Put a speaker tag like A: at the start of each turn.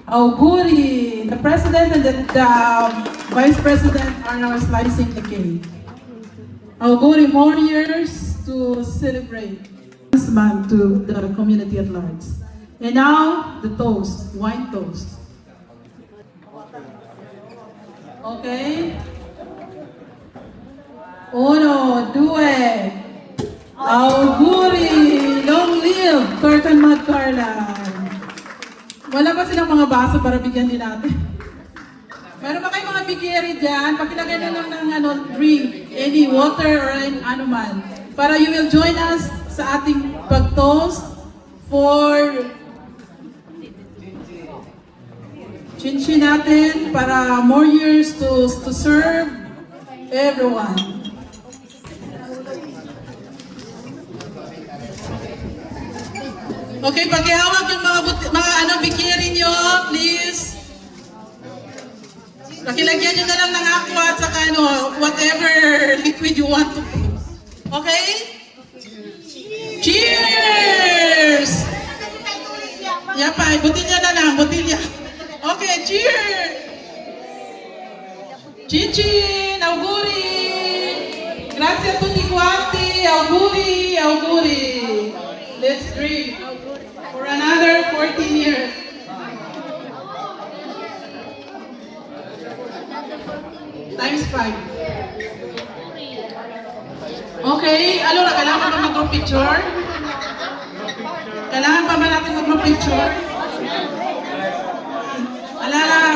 A: Auguri, the president and the vice president are now slicing the cake. Auguri, more years to celebrate this month to the community at large. And now, the toast, wine toast. Okay? Uno, due. Auguri, long live Curtin Magcarlan. Wala ba silang mga baso para bigyan din natin? Meron ba kayong mga bigiri dyan? Pakilagay na lang ng drink, any water or ano man. Para you will join us sa ating pag-toast for chin-chin natin para more years to serve everyone. Okay, paghihawak yung mga bikiri nyo, please. Pakilagyan nyo na lang ng aqua at saka whatever liquid you want to put. Okay? Cheers! Yapay, butilya na lang, butilya. Okay, cheers! Chin-chin, auguri! Grazie a tutti quanti, auguri, auguri! Let's drink for another 14 years. Times 5. Okay, allora, kailangan pa mag-group picture? Kailangan pa ba natin mag-group picture?